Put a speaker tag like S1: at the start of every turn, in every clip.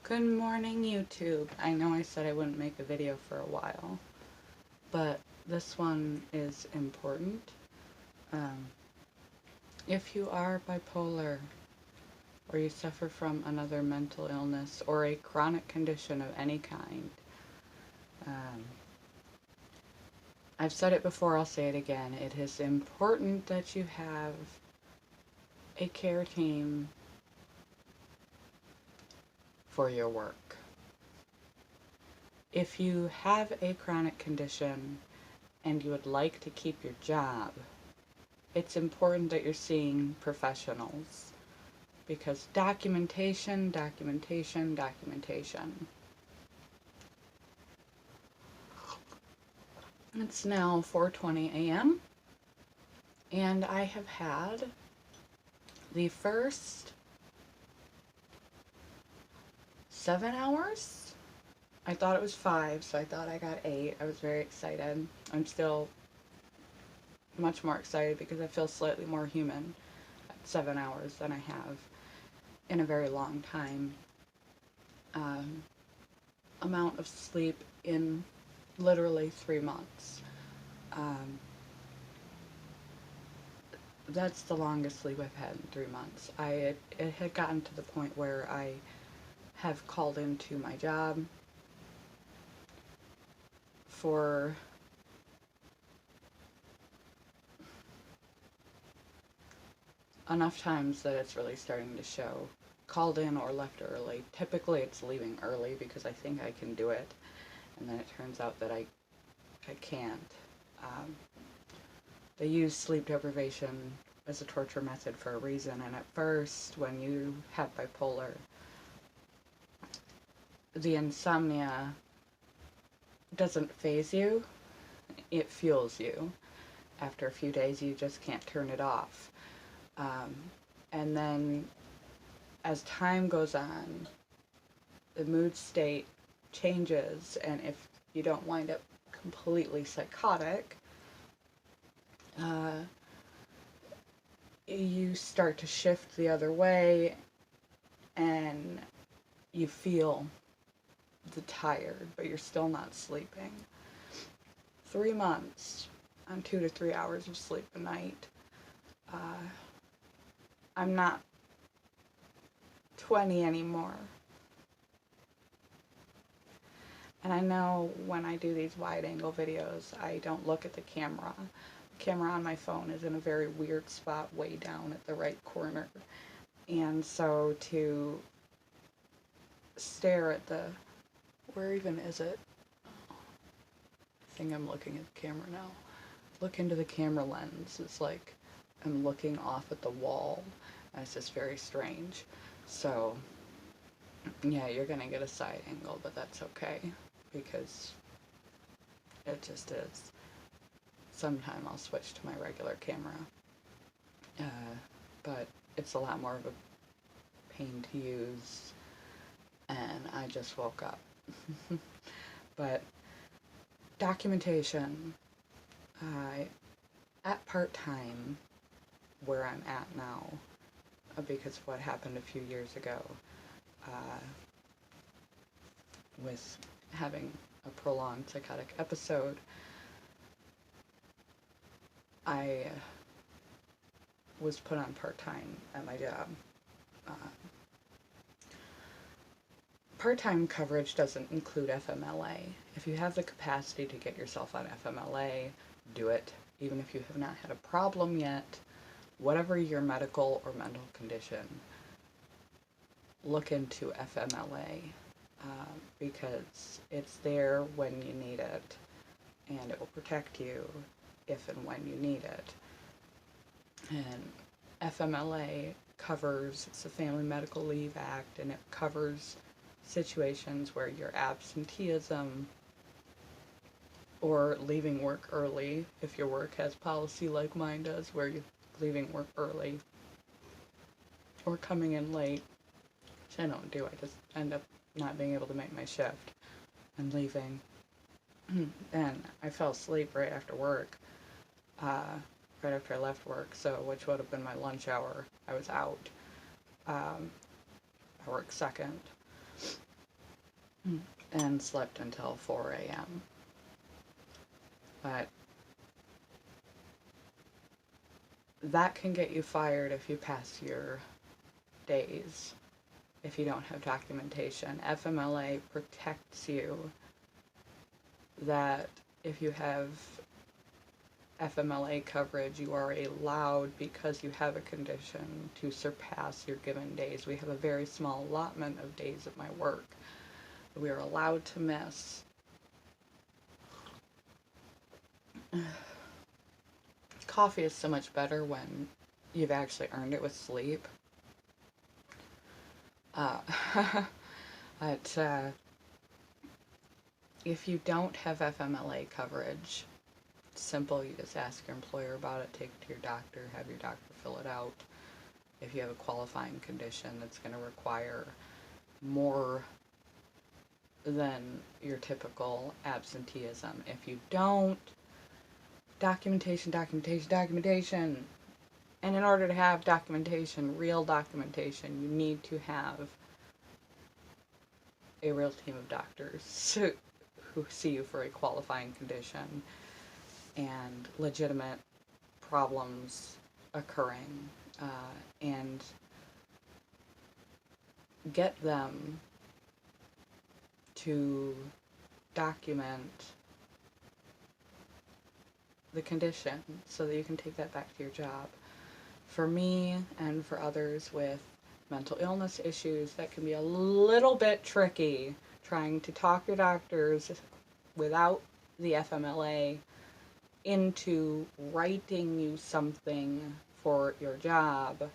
S1: Good morning, YouTube. I know I said I wouldn't make a video for a while, but this one is important. Um, if you are bipolar, or you suffer from another mental illness, or a chronic condition of any kind, um, I've said it before, I'll say it again. It is important that you have a care team for your work. If you have a chronic condition and you would like to keep your job, it's important that you're seeing professionals, because documentation. It's now 4:20 a.m. and I have had the first 7 hours. I thought it was 5, so I thought I got 8. I was very excited. I'm still much more excited because I feel slightly more human at 7 hours than I have in a very long time. Amount of sleep in literally 3 months. That's the longest sleep I've had in 3 months. It had gotten to the point where I have called into my job for enough times that it's really starting to show. Called in or left early. Typically it's leaving early because I think I can do it, and then it turns out that I can't. They use sleep deprivation as a torture method for a reason, and at first, when you have bipolar, the insomnia doesn't faze you, it fuels you. After a few days, you just can't turn it off. And then, as time goes on, the mood state changes, and if you don't wind up completely psychotic, you start to shift the other way, and you feel the tired, but you're still not sleeping. 3 months on 2 to 3 hours of sleep a night. I'm not 20 anymore. And I know when I do these wide angle videos, I don't look at the camera. The camera on my phone is in a very weird spot way down at the right corner. And so to stare at the, where even is it? I think I'm looking at the camera now. Look into the camera lens. It's like I'm looking off at the wall. And it's just very strange. So, yeah, you're gonna get a side angle, but that's okay, because it just is. Sometime I'll switch to my regular camera. But it's a lot more of a pain to use, and I just woke up. But documentation, at part-time, where I'm at now, because of what happened a few years ago, with having a prolonged psychotic episode, I was put on part-time at my job. Part-time coverage doesn't include FMLA. If you have the capacity to get yourself on FMLA, do it. Even if you have not had a problem yet, whatever your medical or mental condition, look into FMLA, because it's there when you need it, and it will protect you if and when you need it. And FMLA covers, it's the Family Medical Leave Act, and it covers situations where your absenteeism or leaving work early, if your work has policy like mine does, where you're leaving work early, or coming in late, which I don't do. I just end up not being able to make my shift and leaving. And I fell asleep right after work, right after I left work, so which would have been my lunch hour. I was out. I worked second. and slept until 4 a.m. But that can get you fired if you pass your days, if you don't have documentation. FMLA protects you that if you have FMLA coverage, you are allowed, because you have a condition, to surpass your given days. We have a very small allotment of days at my work we are allowed to miss. Coffee is so much better when you've actually earned it with sleep. But if you don't have FMLA coverage, it's simple. You just ask your employer about it, take it to your doctor, have your doctor fill it out. If you have a qualifying condition that's going to require more than your typical absenteeism. If you don't, documentation. And in order to have documentation, real documentation, you need to have a real team of doctors who see you for a qualifying condition and legitimate problems occurring, and get them to document the condition so that you can take that back to your job. For me and for others with mental illness issues, that can be a little bit tricky, trying to talk your doctors without the FMLA into writing you something for your job.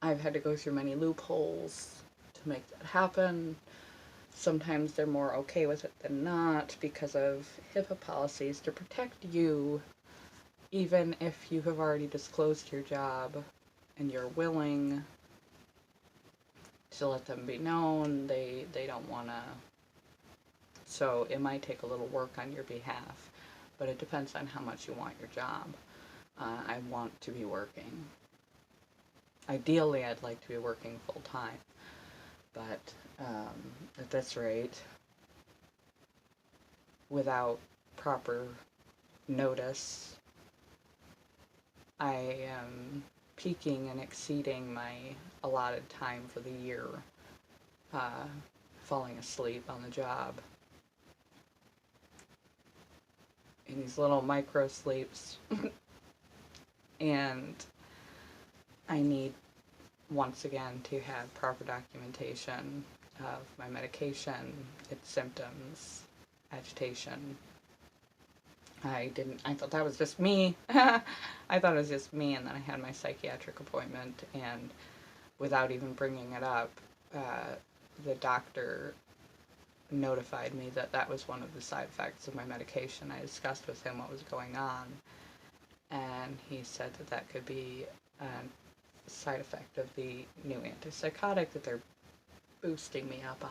S1: I've had to go through many loopholes to make that happen. Sometimes they're more okay with it than not because of HIPAA policies to protect you, even if you have already disclosed your job and you're willing to let them be known. They don't want to. So it might take a little work on your behalf, but it depends on how much you want your job. I want to be working. Ideally, I'd like to be working full time, but at this rate, without proper notice, I am peaking and exceeding my allotted time for the year, falling asleep on the job. In these little micro sleeps. And I need, once again, to have proper documentation of my medication, its symptoms, agitation. I thought that was just me. I thought it was just me, and then I had my psychiatric appointment, and without even bringing it up, the doctor notified me that that was one of the side effects of my medication. I discussed with him what was going on, and he said that that could be a side effect of the new antipsychotic that they're boosting me up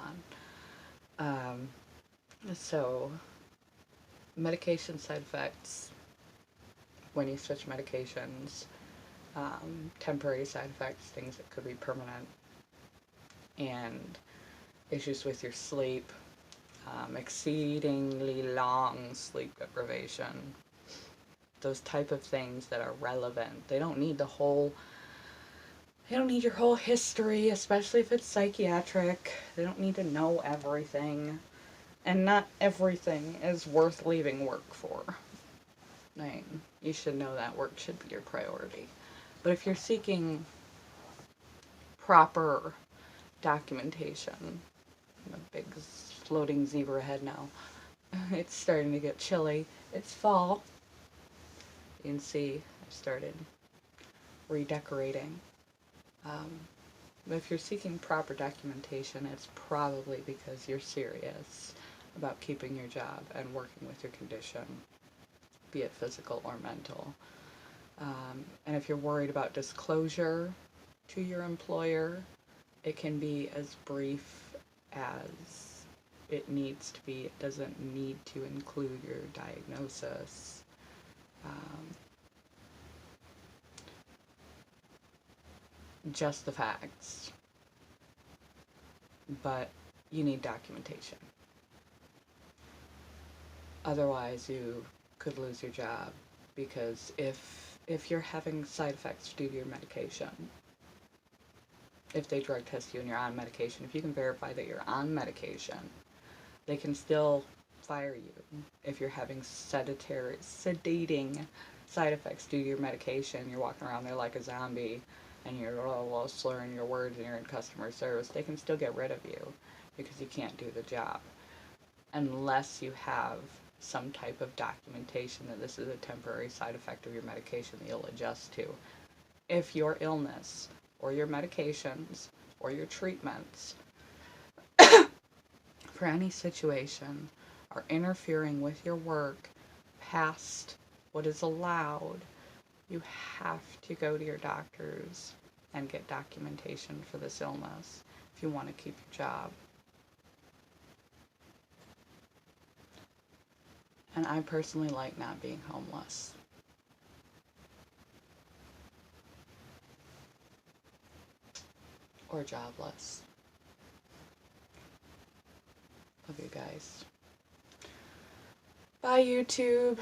S1: on. So medication side effects when you switch medications, temporary side effects, things that could be permanent, and issues with your sleep, exceedingly long sleep deprivation, those type of things that are relevant. They don't need your whole history, especially if it's psychiatric. They don't need to know everything. And not everything is worth leaving work for. You should know that work should be your priority. But if you're seeking proper documentation, I'm a big floating zebra head now. It's starting to get chilly. It's fall. You can see I started redecorating. But if you're seeking proper documentation, it's probably because you're serious about keeping your job and working with your condition, be it physical or mental. And if you're worried about disclosure to your employer, it can be as brief as it needs to be. It doesn't need to include your diagnosis. Just the facts. but you need documentation. Otherwise, you could lose your job, because if you're having side effects due to your medication, if they drug test you and you're on medication, if you can verify that you're on medication, they can still fire you. If you're having sedating side effects due to your medication, you're walking around there like a zombie, and you're slurring your words and you're in customer service, they can still get rid of you because you can't do the job. Unless you have some type of documentation that this is a temporary side effect of your medication that you'll adjust to. If your illness or your medications or your treatments for any situation are interfering with your work past what is allowed, you have to go to your doctors and get documentation for this illness if you want to keep your job. And I personally like not being homeless. Or jobless. Love you guys. Bye, YouTube.